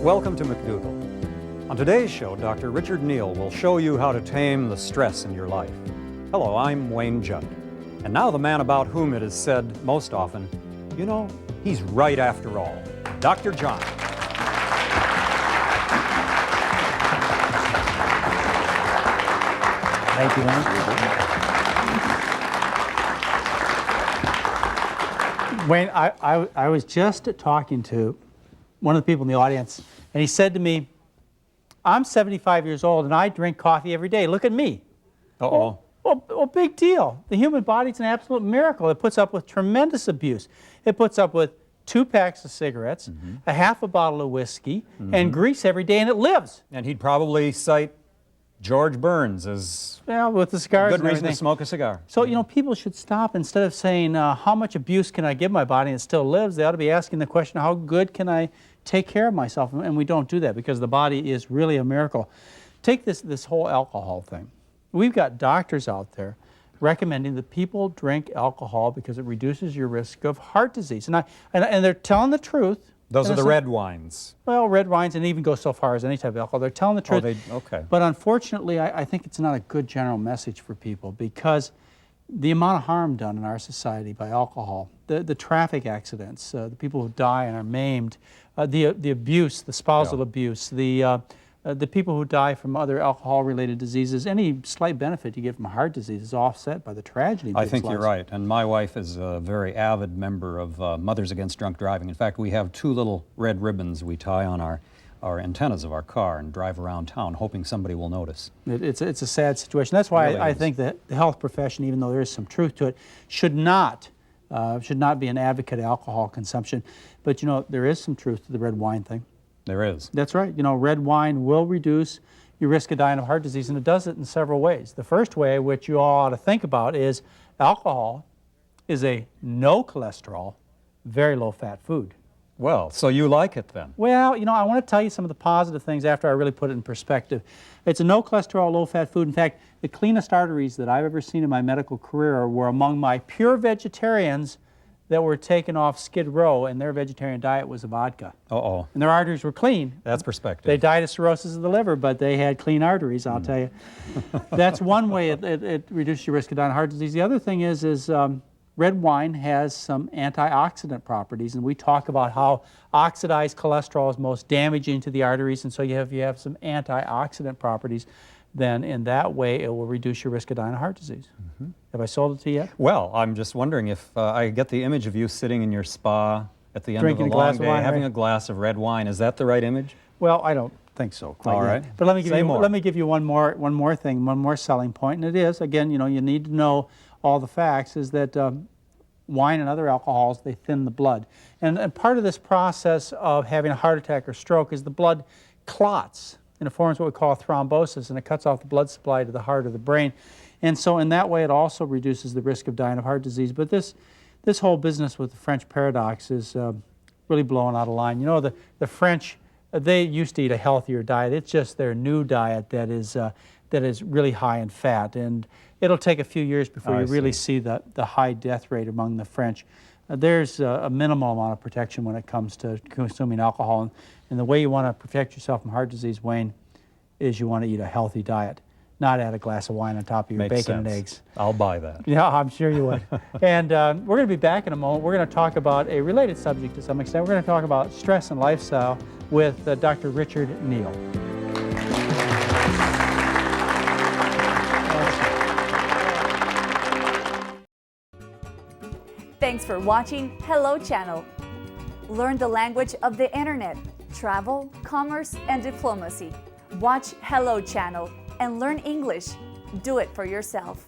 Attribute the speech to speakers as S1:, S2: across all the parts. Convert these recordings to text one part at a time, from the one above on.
S1: Welcome to McDougall. On today's show, Dr. Richard Neal will show you how to tame the stress in your life. Hello, I'm Wayne Judd. And now the man about whom it is said most often, you know, he's right after all, Dr. John.
S2: Thank you, Wayne. Wayne, I was just talking to one of the people in the audience, and he said to me, I'm 75 years old and I drink coffee every day. Look at me.
S1: Uh-oh.
S2: Well, big deal. The human body's an absolute miracle. It puts up with tremendous abuse. It puts up with 2 packs of cigarettes, a half a bottle of whiskey, and grease every day, and it lives.
S1: And he'd probably cite George Burns as
S2: with the cigars
S1: good
S2: and
S1: reason to
S2: everything.
S1: smoke a cigar.
S2: So, you know, people should stop, instead of saying, how much abuse can I give my body and it still lives, they ought to be asking the question, how good can I take care of myself? And we don't do that because the body is really a miracle. Take this whole alcohol thing. We've got doctors out there recommending that people drink alcohol because it reduces your risk of heart disease. And they're telling the truth.
S1: Those are the red wines.
S2: Well, red wines, and even go so far as any type of alcohol. They're telling the truth.
S1: Okay.
S2: But unfortunately, I think it's not a good general message for people, because the amount of harm done in our society by alcohol, the traffic accidents, the people who die and are maimed, the abuse, the spousal abuse, the people who die from other alcohol-related diseases, any slight benefit you get from heart disease is offset by the tragedy.
S1: I think you're right. And my wife is a very avid member of Mothers Against Drunk Driving. In fact, we have 2 little red ribbons we tie on our antennas of our car and drive around town, hoping somebody will notice.
S2: It's a sad situation. That's why I think that the health profession, even though there is some truth to it, should not be an advocate of alcohol consumption. But, you know, there is some truth to the red wine thing.
S1: There is.
S2: That's right. You know, red wine will reduce your risk of dying of heart disease, and it does it in several ways. The first way, which you all ought to think about, is alcohol is a no cholesterol, very low fat food.
S1: Well, so you like it then?
S2: Well, you know, I want to tell you some of the positive things after I really put it in perspective. It's a no cholesterol, low fat food. In fact, the cleanest arteries that I've ever seen in my medical career were among my pure vegetarians that were taken off Skid Row, and their vegetarian diet was a vodka.
S1: Uh-oh.
S2: And their arteries were clean.
S1: That's perspective.
S2: They died of cirrhosis of the liver, but they had clean arteries, I'll tell you. That's one way it reduces your risk of dying of heart disease. The other thing is red wine has some antioxidant properties, and we talk about how oxidized cholesterol is most damaging to the arteries, and so you have some antioxidant properties. Then in that way it will reduce your risk of dying of heart disease. Have I sold it to you yet?
S1: Well, I'm just wondering if I get the image of you sitting in your spa at the end
S2: Drinking
S1: of a
S2: a
S1: long
S2: glass of
S1: day,
S2: wine,
S1: having
S2: right?
S1: a glass of red wine. Is that the right image?
S2: Well, I don't think so quite
S1: All
S2: yet.
S1: right.
S2: But let me give you one more thing, one more selling point, and it is, again, you know, you need to know all the facts, is that wine and other alcohols, they thin the blood. And part of this process of having a heart attack or stroke is the blood clots, and it forms what we call thrombosis, and it cuts off the blood supply to the heart or the brain. And so in that way it also reduces the risk of dying of heart disease. But this whole business with the French paradox is really blowing out of line. You know, the French, they used to eat a healthier diet. It's just their new diet that is really high in fat. And it'll take a few years before you really see the high death rate among the French. There's a minimal amount of protection when it comes to consuming alcohol. And the way you want to protect yourself from heart disease, Wayne, is you want to eat a healthy diet, not add a glass of wine on top of your
S1: Makes
S2: bacon
S1: sense.
S2: and eggs.
S1: I'll buy that.
S2: Yeah, I'm sure you would. And we're going to be back in a moment. We're going to talk about a related subject to some extent. We're going to talk about stress and lifestyle with Dr. Richard Neal.
S3: Thanks for watching Hello Channel. Learn the language of the internet, travel, commerce, and diplomacy. Watch Hello Channel and learn English. Do it for yourself.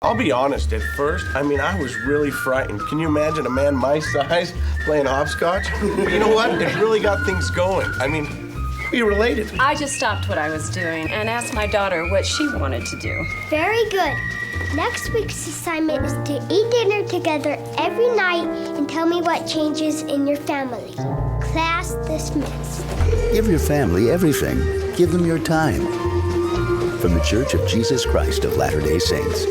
S4: I'll be honest, at first, I was really frightened. Can you imagine a man my size playing hopscotch? But you know what? It really got things going. We related.
S5: I just stopped what I was doing and asked my daughter what she wanted to do.
S6: Very good. Next week's assignment is to eat dinner together every night and tell me what changes in your family. Class dismissed.
S7: Give your family everything. Give them your time. From the Church of Jesus Christ of Latter-day Saints.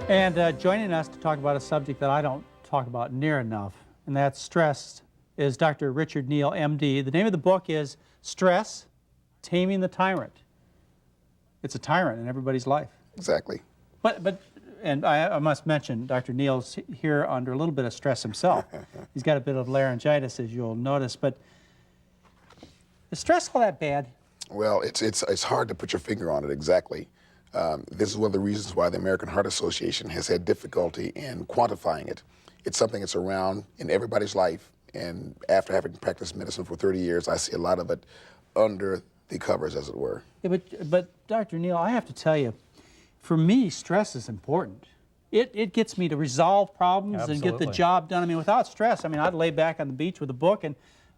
S2: And joining us to talk about a subject that I don't talk about near enough, and that's stress, is Dr. Richard Neal, MD. The name of the book is Stress, Taming the Tyrant. It's a tyrant in everybody's life.
S8: Exactly.
S2: And I must mention, Dr. Neal's here under a little bit of stress himself. He's got a bit of laryngitis, as you'll notice. But is stress all that bad?
S8: Well, it's hard to put your finger on it exactly. This is one of the reasons why the American Heart Association has had difficulty in quantifying it. It's something that's around in everybody's life, and after having practiced medicine for 30 years, I see a lot of it under the covers, as it were.
S2: Yeah, but Dr. Neal, I have to tell you, for me, stress is important. It gets me to resolve problems and get the job done. I mean, without stress, I mean, I'd lay back on the beach with a book and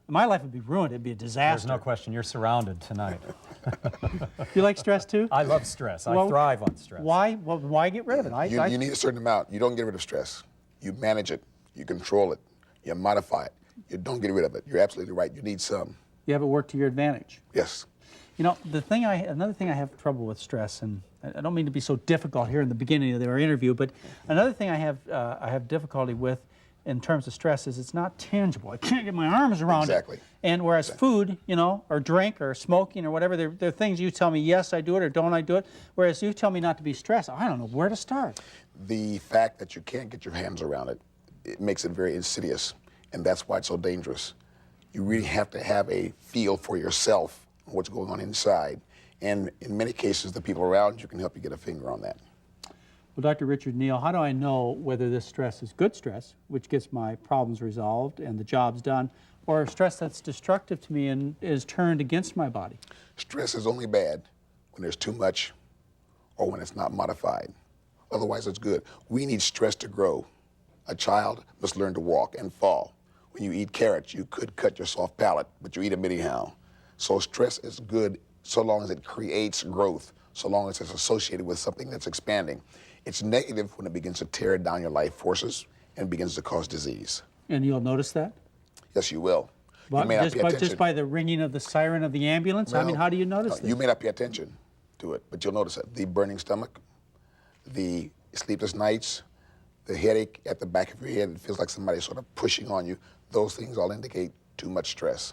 S2: my life would be ruined. It'd be a disaster.
S1: There's no question. You're surrounded tonight.
S2: You like stress too?
S1: I love stress. I thrive on stress.
S2: Why? Well, why get rid of it?
S8: You need a certain amount. You don't get rid of stress. You manage it. You control it. You modify it. You don't get rid of it. You're absolutely right. You need some.
S2: You have it work to your advantage.
S8: Yes.
S2: You know, another thing I have trouble with stress, and I don't mean to be so difficult here in the beginning of our interview, but another thing I have difficulty with in terms of stress is it's not tangible. I can't get my arms around
S8: Exactly.
S2: it. And whereas food, you know, or drink or smoking or whatever, they're things you tell me, yes, I do it, or don't I do it. Whereas you tell me not to be stressed, I don't know where to start.
S8: The fact that you can't get your hands around it, it makes it very insidious, and that's why it's so dangerous. You really have to have a feel for yourself, what's going on inside. And in many cases, the people around you can help you get a finger on that.
S2: Well, Dr. Richard Neal, how do I know whether this stress is good stress, which gets my problems resolved and the job's done, or stress that's destructive to me and is turned against my body?
S8: Stress is only bad when there's too much or when it's not modified. Otherwise, it's good. We need stress to grow. A child must learn to walk and fall. When you eat carrots, you could cut your soft palate, but you eat them anyhow. So stress is good so long as it creates growth, so long as it's associated with something that's expanding. It's negative when it begins to tear down your life forces and begins to cause disease.
S2: And you'll notice that?
S8: Yes, you will.
S2: But
S8: you may not pay attention.
S2: Just by the ringing of the siren of the ambulance? I mean, how do you notice this?
S8: You may not pay attention to it, but you'll notice it. The burning stomach, the sleepless nights, the headache at the back of your head, it feels like somebody's sort of pushing on you. Those things all indicate too much stress.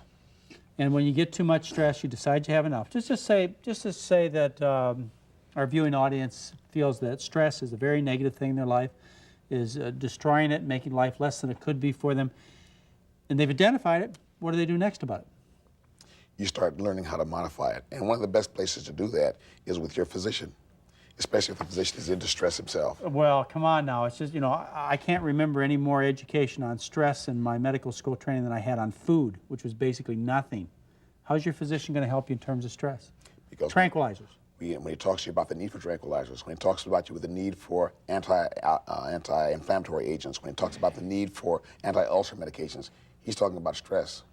S2: And when you get too much stress, you decide you have enough. Just to say that our viewing audience feels that stress is a very negative thing in their life, is destroying it, making life less than it could be for them, and they've identified it, what do they do next about it?
S8: You start learning how to modify it. And one of the best places to do that is with your physician, especially if the physician is in distress himself.
S2: Well, come on now. It's just, you know, I can't remember any more education on stress in my medical school training than I had on food, which was basically nothing. How's your physician going to help you in terms of stress?
S8: Because
S2: tranquilizers.
S8: When he talks to you about the need for tranquilizers, when he talks about you with the need for anti-inflammatory agents, when he talks about the need for anti-ulcer medications, he's talking about stress.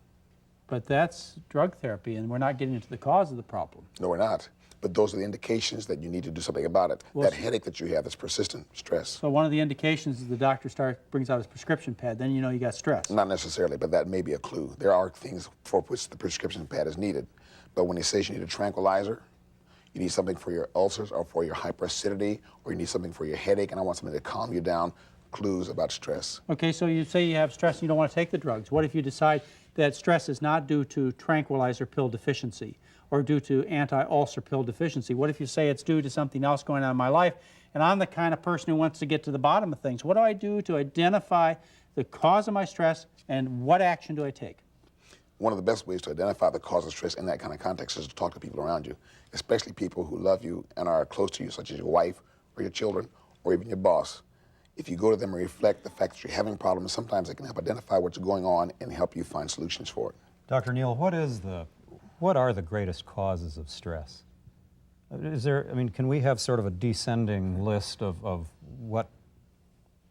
S2: But that's drug therapy, and we're not getting into the cause of the problem.
S8: No, we're not. But those are the indications that you need to do something about it. Well, that headache that you have that's persistent, stress.
S2: So one of the indications is the doctor brings out his prescription pad, then you know you got stress.
S8: Not necessarily, but that may be a clue. There are things for which the prescription pad is needed. But when he says you need a tranquilizer, you need something for your ulcers or for your hyperacidity, or you need something for your headache, and I want something to calm you down, clues about stress.
S2: Okay, so you say you have stress and you don't want to take the drugs. What if you decide that stress is not due to tranquilizer pill deficiency or due to anti-ulcer pill deficiency? What if you say it's due to something else going on in my life, and I'm the kind of person who wants to get to the bottom of things? What do I do to identify the cause of my stress, and what action do I take?
S8: One of the best ways to identify the cause of stress in that kind of context is to talk to people around you, especially people who love you and are close to you, such as your wife or your children or even your boss. If you go to them and reflect the fact that you're having problems, sometimes they can help identify what's going on and help you find solutions for it.
S1: Dr. Neal, what are the greatest causes of stress? Can we have sort of a descending list of what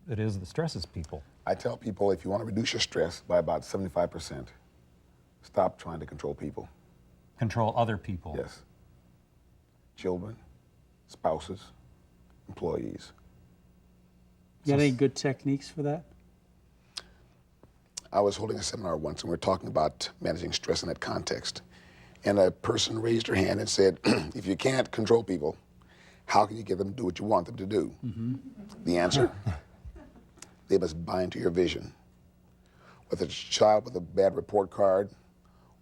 S1: it is that stresses people?
S8: I tell people, if you want to reduce your stress by about 75%, stop trying to control people.
S1: Control other people?
S8: Yes. Children, spouses, employees.
S2: You got any good techniques for that?
S8: I was holding a seminar once, and we were talking about managing stress in that context. And a person raised her hand and said, if you can't control people, How can you get them to do what you want them to do? The answer? They must buy into your vision. Whether it's a child with a bad report card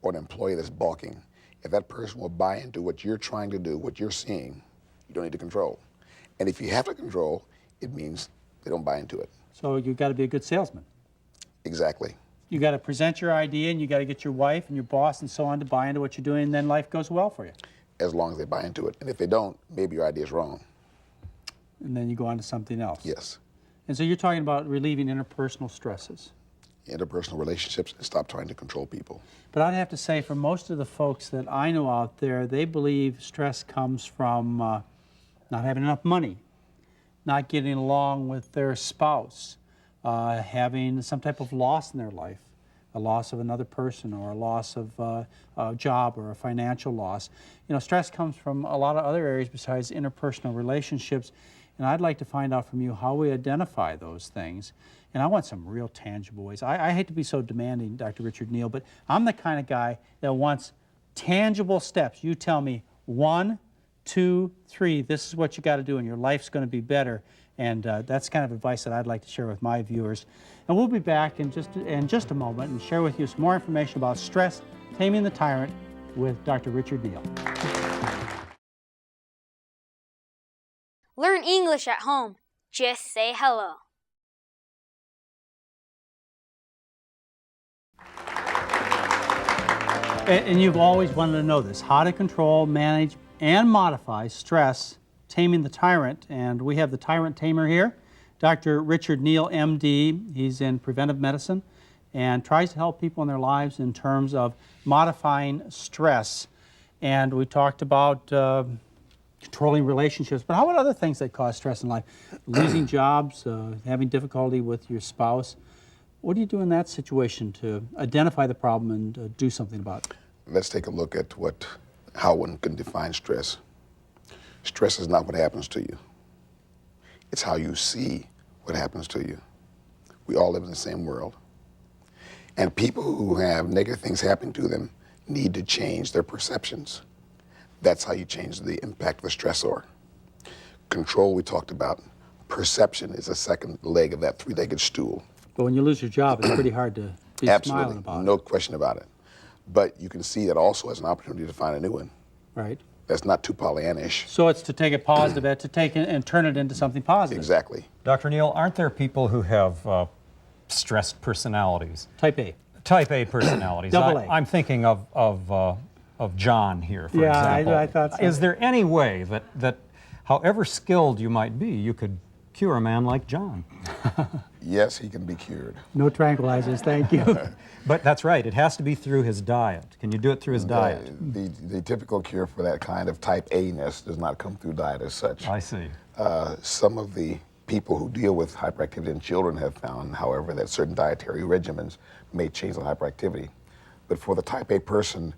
S8: or an employee that's balking, if that person will buy into what you're trying to do, what you're seeing, you don't need to control. And if you have to control, it means they don't buy into it.
S2: So you've got to be a good salesman.
S8: Exactly.
S2: You got to present your idea, and you got to get your wife and your boss and so on to buy into what you're doing, and then life goes well for you.
S8: As long as they buy into it. And if they don't, maybe your idea is wrong.
S2: And then you go on to something else.
S8: Yes.
S2: And so you're talking about relieving interpersonal stresses.
S8: Interpersonal relationships, and stop trying to control people.
S2: But I'd have to say, for most of the folks that I know out there, they believe stress comes from not having enough money, not getting along with their spouse, having some type of loss in their life, a loss of another person, or a loss of a job, or a financial loss. You know, stress comes from a lot of other areas besides interpersonal relationships, and I'd like to find out from you how we identify those things. And I want some real tangible ways. I hate to be so demanding, Dr. Richard Neal, but I'm the kind of guy that wants tangible steps. You tell me 1, 2, 3, this is what you got to do, and your life's going to be better. And that's kind of advice that I'd like to share with my viewers. And we'll be back in just a moment and share with you some more information about stress, taming the tyrant, with Dr. Richard Neal.
S9: Learn English at home. Just say hello.
S2: And you've always wanted to know this, how to control, manage, and modify stress, taming the tyrant. And we have the tyrant tamer here, Dr. Richard Neal, MD. He's in preventive medicine and tries to help people in their lives in terms of modifying stress. And we talked about controlling relationships, but how about other things that cause stress in life? Losing jobs, having difficulty with your spouse. What do you do in that situation to identify the problem and do something about it?
S8: Let's take a look at how one can define stress. Stress is not what happens to you. It's how you see what happens to you. We all live in the same world. And people who have negative things happen to them need to change their perceptions. That's how you change the impact of the stressor. Control, we talked about. Perception is the second leg of that three-legged stool.
S2: But when you lose your job, it's pretty hard to be smiling about it.
S8: No question about it. But you can see that also as an opportunity to find a new one.
S2: Right.
S8: That's not too Pollyannish.
S2: So it's to take a positive, to take it and turn it into something positive.
S8: Exactly.
S1: Dr. Neal, aren't there people who have stressed personalities?
S2: Type A.
S1: Type A personalities.
S2: Double A.
S1: I'm thinking of John here, for example.
S2: Yeah, I thought so.
S1: Is there any way that however skilled you might be, you could cure a man like John?
S8: Yes, he can be cured.
S2: No tranquilizers, thank you.
S1: But that's right, it has to be through his diet. Can you do it through his diet?
S8: The typical cure for that kind of type A-ness does not come through diet as such.
S1: I see.
S8: Some of the people who deal with hyperactivity in children have found, however, that certain dietary regimens may change the hyperactivity. But for the type A person,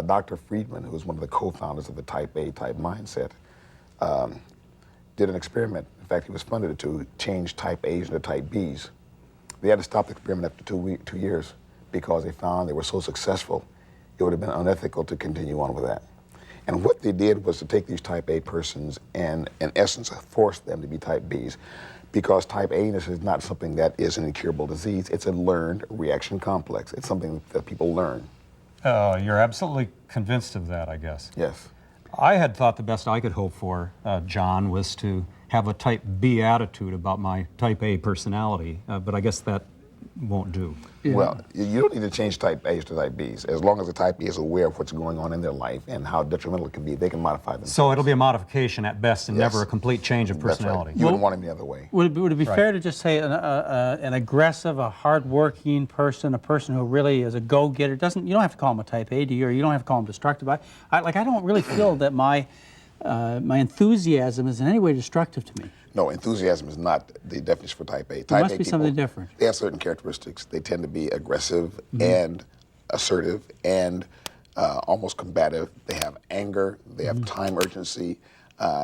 S8: Dr. Friedman, who is one of the co-founders of the type A type mindset, did an experiment. In fact, he was funded to change type A's into type B's. They had to stop the experiment after 2 years because they found they were so successful, it would have been unethical to continue on with that. And what they did was to take these type A persons and, in essence, force them to be type B's, because type A-ness is not something that is an incurable disease. It's a learned reaction complex. It's something that people learn.
S1: You're absolutely convinced of that, I guess.
S8: Yes.
S1: I had thought the best I could hope for, John, was to have a type B attitude about my type A personality, but I guess that won't do.
S2: Yeah.
S8: Well, you don't need to change type A's to type B's. As long as the type B is aware of what's going on in their life and how detrimental it can be, they can modify themselves.
S1: So it'll be a modification at best and never a complete change of personality.
S8: That's right. You wouldn't want him the other way.
S2: Would it be fair to just say an aggressive, a hard-working person, a person who really is a go-getter, you don't have to call him a type A, do you? Or you don't have to call him destructive. I don't really feel that my enthusiasm is in any way destructive to me.
S8: No, enthusiasm is not the definition for type A.
S2: There must be something different.
S8: They have certain characteristics. They tend to be aggressive and assertive and almost combative. They have anger. They have time urgency.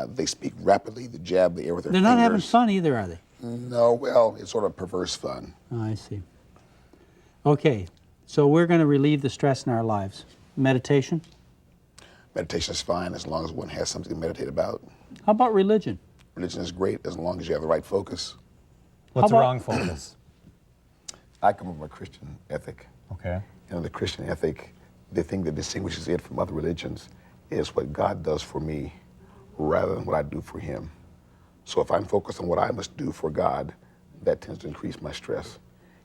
S8: They speak rapidly. They jab the air with their fingers.
S2: They're not having fun either, are they?
S8: No, well, it's sort of perverse fun.
S2: Oh, I see. Okay, so we're going to relieve the stress in our lives. Meditation?
S8: Meditation is fine as long as one has something to meditate about.
S2: How about religion?
S8: Religion is great as long as you have the right focus.
S1: What's the
S2: about-
S1: wrong focus?
S8: I come from a Christian ethic.
S1: Okay.
S8: The Christian ethic, the thing that distinguishes it from other religions is what God does for me rather than what I do for him. So if I'm focused on what I must do for God, that tends to increase my stress.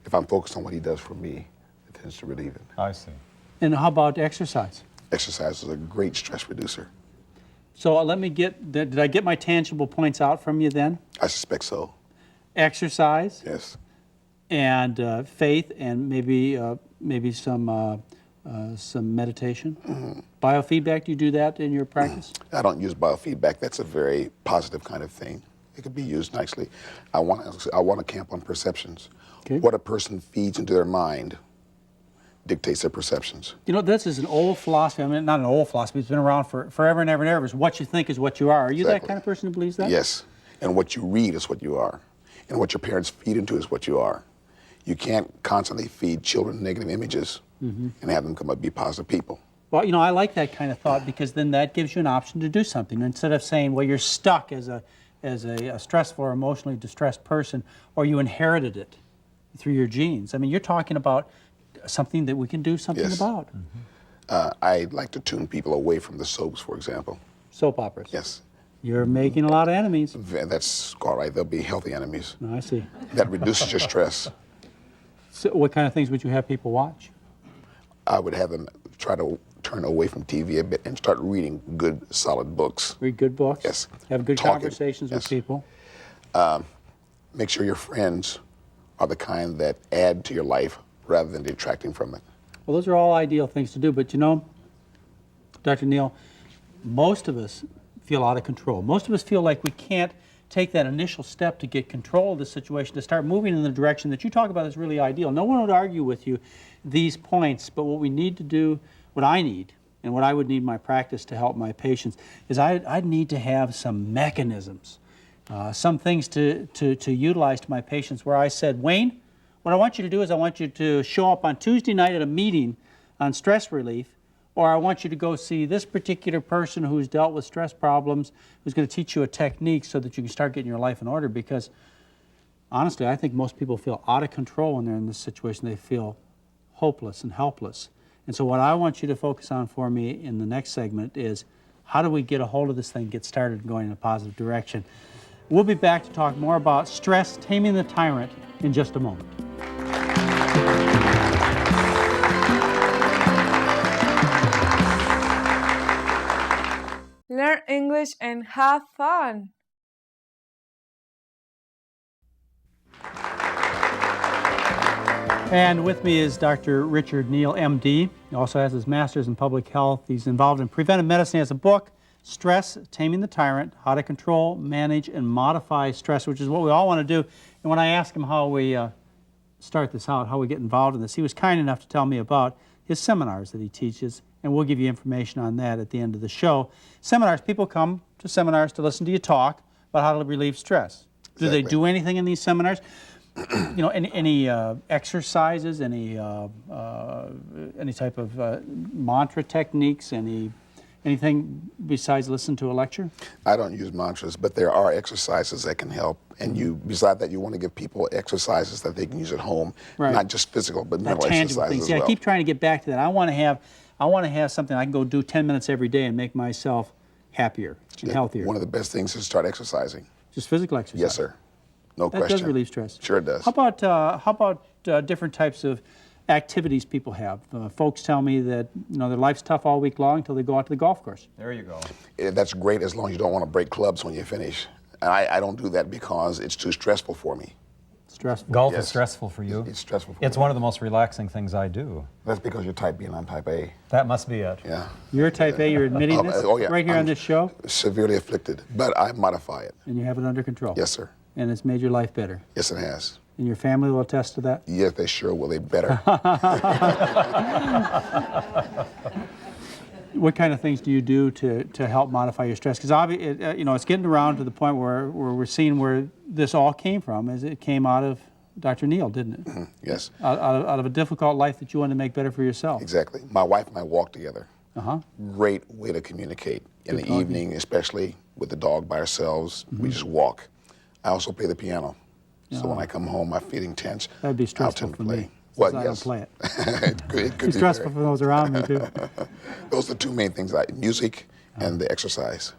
S8: If I'm focused on what he does for me, it tends to relieve it.
S1: I see.
S2: And how about exercise?
S8: Exercise is a great stress reducer.
S2: So let me get, did I get my tangible points out from you then?
S8: I suspect so.
S2: Exercise
S8: Yes.
S2: and faith and maybe some meditation. Biofeedback, do you do that in your practice?
S8: I don't use biofeedback. That's a very positive kind of thing. It could be used nicely. I want to camp on perceptions.
S2: Okay.
S8: What a person feeds into their mind dictates their perceptions.
S2: You know, this is an old philosophy. I mean, not an old philosophy. It's been around for forever and ever and ever. It's what you think is what you are. Are you that
S8: Exactly.
S2: kind of person who believes that?
S8: Yes. And what you read is what you are. And what your parents feed into is what you are. You can't constantly feed children negative images and have them come up be positive people.
S2: Well, you know, I like that kind of thought because then that gives you an option to do something. Instead of saying, well, you're stuck as a stressful or emotionally distressed person, or you inherited it through your genes. I mean, you're talking about something that we can do something
S8: Yes.
S2: about.
S8: I like to tune people away from the soaps, for example.
S2: Soap operas.
S8: Yes.
S2: You're making a lot of enemies.
S8: That's all right. They'll be healthy enemies.
S2: Oh, I see.
S8: That reduces your stress.
S2: So what kind of things would you have people watch?
S8: I would have them try to turn away from TV a bit and start reading good, solid books.
S2: Read good books?
S8: Yes.
S2: Have good
S8: Talking.
S2: conversations with
S8: Yes.
S2: people?
S8: Make sure your friends are the kind that add to your life rather than detracting from it.
S2: Well, those are all ideal things to do, but you know, Dr. Neal, most of us feel out of control. Most of us feel like we can't take that initial step to get control of the situation, to start moving in the direction that you talk about is really ideal. No one would argue with you these points, but what we need to do, what I need, and what I would need in my practice to help my patients, is I'd need to have some mechanisms, some things to utilize to my patients where I said, Wayne, what I want you to do is I want you to show up on Tuesday night at a meeting on stress relief, or I want you to go see this particular person who's dealt with stress problems, who's going to teach you a technique so that you can start getting your life in order. Because honestly, I think most people feel out of control when they're in this situation. They feel hopeless and helpless. And so what I want you to focus on for me in the next segment is how do we get a hold of this thing, get started and going in a positive direction. We'll be back to talk more about stress, taming the tyrant in just a moment.
S10: Learn English and have fun.
S2: And with me is Dr. Richard Neal, MD. He also has his master's in public health. He's involved in preventive medicine. He has a book, Stress, Taming the Tyrant, How to Control, Manage, and Modify Stress, which is what we all want to do. And when I asked him how we start this out, how we get involved in this, he was kind enough to tell me about his seminars that he teaches, and we'll give you information on that at the end of the show. Seminars, people come to seminars to listen to you talk about how to relieve stress. Do they do anything in these seminars? You know, any exercises, any type of mantra techniques, anything besides listen to a lecture?
S8: I don't use mantras, but there are exercises that can help. And beside that, you want to give people exercises that they can use at home,
S2: Right.
S8: not just physical, but mental
S2: Tangible
S8: exercises
S2: things.
S8: as
S2: Yeah,
S8: well.
S2: I keep trying to get back to that. I want to have something I can go do 10 minutes every day and make myself happier and healthier.
S8: One of the best things is start exercising.
S2: Just physical exercise.
S8: Yes, sir. No
S2: That
S8: question.
S2: does relieve stress.
S8: Sure it does.
S2: How about different types of activities people have? Folks tell me that their life's tough all week long until they go out to the golf course.
S1: There you go.
S8: That's great as long as you don't want to break clubs when you finish. And I don't do that because it's too stressful for me.
S2: Stressful.
S1: Golf
S8: Yes.
S1: is stressful for you?
S8: It's stressful for
S1: It's
S8: me.
S1: one of the most relaxing things I do.
S8: That's because you're type B and I'm type A.
S1: That must be it.
S8: Yeah.
S2: You're type A, you're admitting this
S8: yeah.
S2: right here on
S8: I'm
S2: this show,
S8: severely afflicted, but I modify it.
S2: and you have it under control.
S8: Yes, sir.
S2: And it's made your life better.
S8: Yes, it has.
S2: And your family will attest to that?
S8: Yes, they sure will. They better.
S2: What kind of things do you do to help modify your stress? Because it's getting around to the point where we're seeing where this all came from, as it came out of Dr. Neal, didn't it?
S8: Yes.
S2: Out of a difficult life that you wanted to make better for yourself.
S8: Exactly. My wife and I walk together.
S2: Uh-huh.
S8: Great way to communicate. In the evening, especially with the dog by ourselves, we just walk. I also play the piano. So when I come home, I'm feeling tense.
S2: That'd be
S8: I'll
S2: stressful
S8: tend to
S2: for
S8: play.
S2: me.
S8: Well,
S2: I
S8: yes.
S2: don't play it.
S8: It could
S2: It's
S8: be
S2: stressful for those around me too.
S8: Those are the two main things, music and the exercise.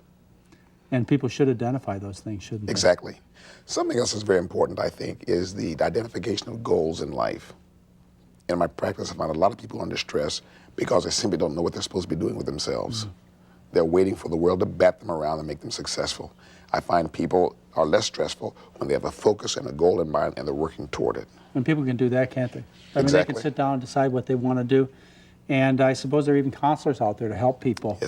S2: And people should identify those things, shouldn't they?
S8: Exactly. Something else that's very important, I think, is the identification of goals in life. In my practice, I find a lot of people under stress because they simply don't know what they're supposed to be doing with themselves. They're waiting for the world to bat them around and make them successful. I find people are less stressful when they have a focus and a goal in mind and they're working toward it.
S2: And people can do that, can't they? I mean,
S8: Exactly.
S2: they can sit down and decide what they want to do. And I suppose there are even counselors out there to help people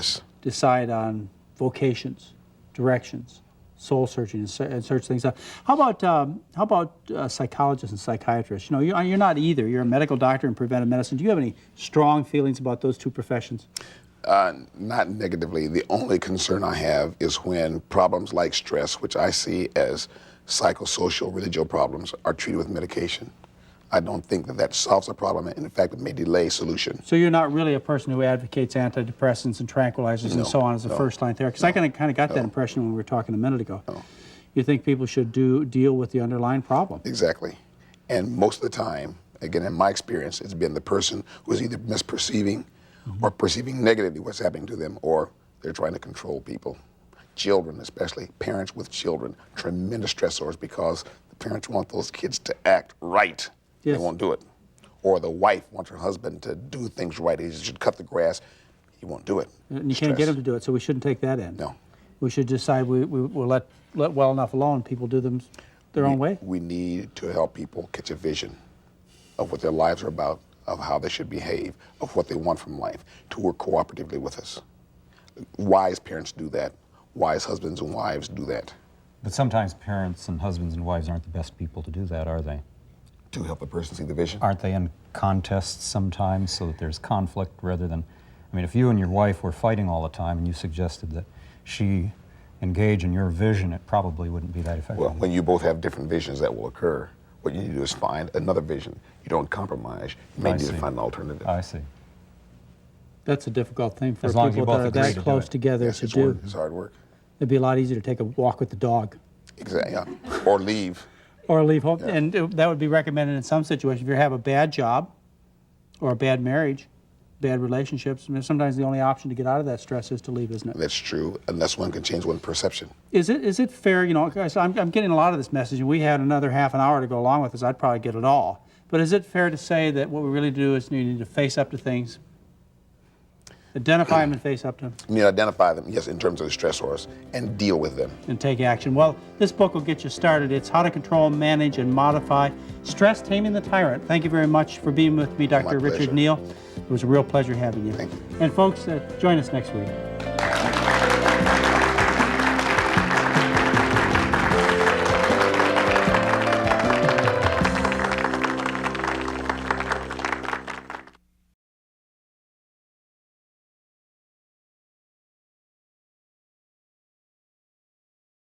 S2: decide on vocations, directions, soul searching, and search things out. How about psychologists and psychiatrists? You know, you're not either. You're a medical doctor in preventive medicine. Do you have any strong feelings about those two professions?
S8: Not negatively. The only concern I have is when problems like stress, which I see as psychosocial, religious problems, are treated with medication. I don't think that that solves a problem, and in fact, it may delay solution.
S2: So you're not really a person who advocates antidepressants and tranquilizers and so on as a first-line therapy? Because I kind of got that impression when we were talking a minute ago. You think people should deal with the underlying problem?
S8: Exactly. And most of the time, again, in my experience, it's been the person who's either misperceiving or perceiving negatively what's happening to them, or they're trying to control people. Children, especially parents with children, tremendous stressors because the parents want those kids to act right. They won't do it. Or the wife wants her husband to do things right. He should cut the grass. He won't do it.
S2: And you can't get him to do it, so we shouldn't take that in.
S8: No.
S2: We should decide we'll let well enough alone. People do them their own way.
S8: We need to help people catch a vision of what their lives are about, of how they should behave, of what they want from life, to work cooperatively with us. Wise parents do that. Wise husbands and wives do that.
S1: But sometimes parents and husbands and wives aren't the best people to do that, are they?
S8: To help the person see the vision.
S1: Aren't they in contests sometimes so that there's conflict rather than, I mean, if you and your wife were fighting all the time and you suggested that she engage in your vision, it probably wouldn't be that effective.
S8: Well, when you both have different visions, that will occur. What you need to do is find another vision. You don't compromise. You may need to find an alternative.
S1: I see.
S2: That's a difficult thing for
S1: As long as you
S2: people
S1: both
S2: that are
S1: agree
S2: that
S1: to do
S2: close
S1: it.
S2: together
S8: Yes,
S2: to
S8: it's
S2: do.
S8: work. It's hard work.
S2: It'd be a lot easier to take a walk with the dog.
S8: Exactly, yeah. Or leave.
S2: Or leave home. And that would be recommended in some situations. If you have a bad job or a bad marriage, bad relationships, I mean, sometimes the only option to get out of that stress is to leave, isn't it?
S8: That's true, unless one can change one's perception.
S2: Is it fair, you know, guys, I'm getting a lot of this message, and we had another half an hour to go along with this, I'd probably get it all. But is it fair to say that what we really do is you need to face up to things, identify them and face up to them?
S8: You need to identify them, yes, in terms of the stressors, and deal with them.
S2: And take action. Well, this book will get you started. It's How to Control, Manage, and Modify Stress, Taming the Tyrant. Thank you very much for being with me, Dr. Richard Neal. It was a real pleasure having you.
S8: Thank you.
S2: And folks, join us next week.